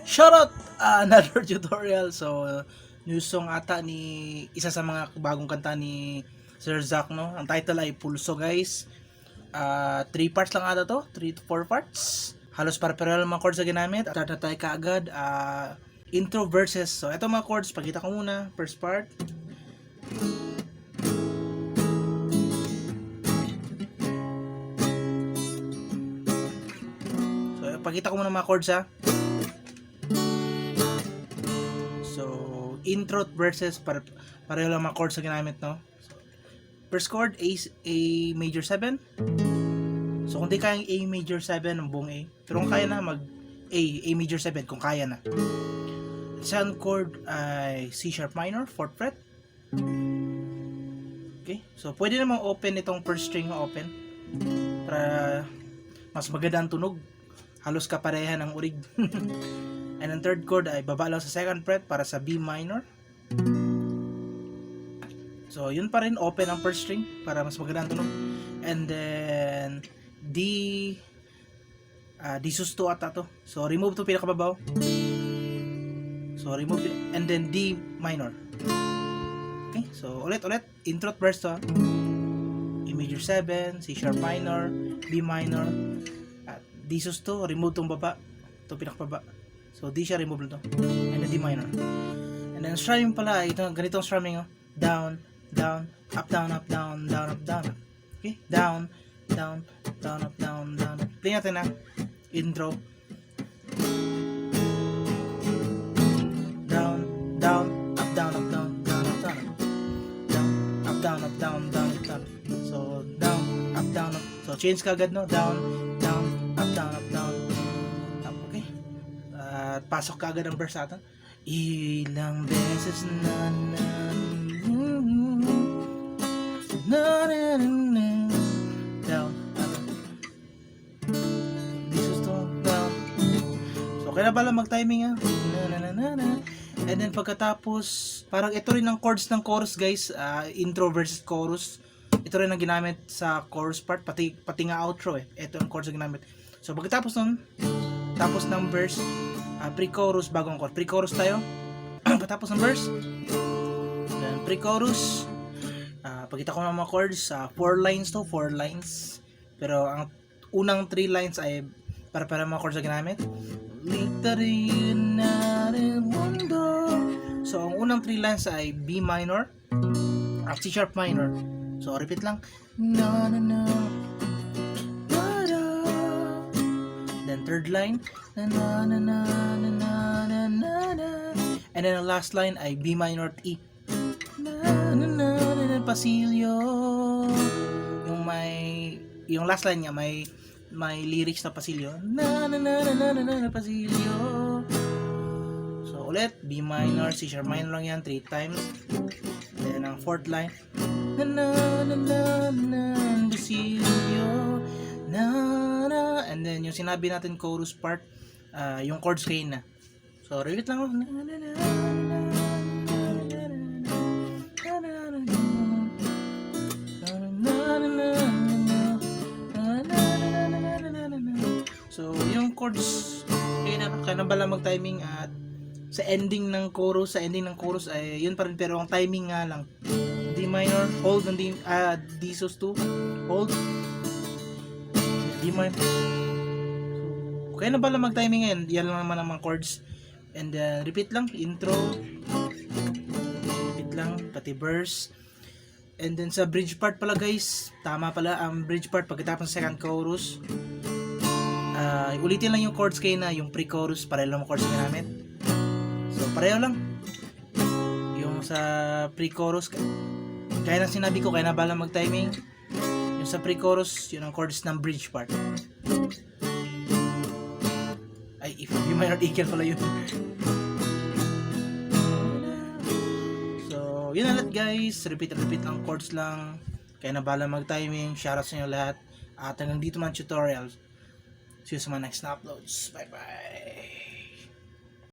Shoutout! Another tutorial. So, new song ata ni isa sa mga bagong kanta ni Sir Zack, no? Ang title ay Pulso, guys. 3 parts lang ata to, 3 to 4 parts. Halos para-pareho lang mga chords na ginamit. Start na tayo kaagad. Intro verses. So, eto mga chords, pakita ko muna. First part. So, pakita ko muna mga chords, ha. So, intro verses pareho lang mga chords na ginamit, no? First chord, A major 7. So, kung di kayang A major 7, ang buong A. Pero kung kaya na, A major 7, kung kaya na. Second chord ay C sharp minor, 4th fret. Okay, so pwede namang open itong first string open para mas maganda ang tunog. Halos kapareha ng urig. And ang third chord ay baba lang sa second fret para sa B minor. So, yun pa rin, open ang first string para mas maganda ang tunog. And then, D sus 2 ata to. So, remove to pinakababaw. So, remove, and then D minor. Okay, so, ulit, intro at verse to. A major 7, C sharp minor, B minor, at D sus 2, remove tong baba. Ito pinakababa. So, D siya, remove to. And then D minor. And then, strumming pala, ito, ganitong strumming, oh. Down, down, up, down, up, down, down, up, down. Okay? Down, down, down, up, down, down. Play natin na. Intro. Down, down, up, down, up, down, down, up, down. Down, up, down, up, down, down, up, down. So, down, up, down, up. So, change ka agad, no? Down, down, up, down, up, down. Up, okay? At pasok ka agad ang verse natin. Ilang beses na down, this is down. So, kaya ba lang mag-timing, ha? And then pagkatapos, parang ito rin ang chords ng chorus, guys. Intro versus chorus. Ito rin ang ginamit sa chorus part, pati nga outro, eh. Ito ang chords na ginamit. So, pagkatapos nun, tapos ng verse, pre-chorus, bagong chord. Pre-chorus tayo. Pagkatapos ng verse, then pre-chorus, pagkita ko ng mga chords, 4 lines to, 4 lines. Pero ang unang 3 lines ay para mga chords na ginamit. So, ang unang 3 lines ay B minor, C sharp minor. So, repeat lang. Then third line, and then ang last line ay B minor at E. Pasilyo. Yung last line niya may lyrics na pasilyo. Pasilyo. So ulit, B minor, C sharp minor lang yan 3 times. Then ang fourth line, pasilyo. And then yung sinabi natin chorus part, yung chords kayo na. So repeat lang. So, yung chords, kaya na bala mag-timing at sa ending ng chorus, ay yun pa rin, pero ang timing nga lang. D minor, hold, D sus 2, hold, D minor. So, kaya na bala mag-timing ngayon, yan lang naman ang mga chords. And repeat lang, intro, repeat lang, pati verse. And then sa bridge part pala, guys, tama pala ang bridge part pagkatapos ng second chorus. Ulitin lang yung chords kayo na yung pre-chorus, pareho lang yung chords na ginamit. So, pareho lang. Yung sa pre-chorus, kaya na sinabi ko, kaya na bala mag-timing. Yung sa pre-chorus, yun ang chords ng bridge part. Ay, if you might not equal pala yun. So, yun na lahat, guys. Repeat lang chords lang. Kaya na bala mag-timing. Shoutouts sa inyo lahat. At hanggang dito man tutorials. See you sa mga next na uploads. Bye bye.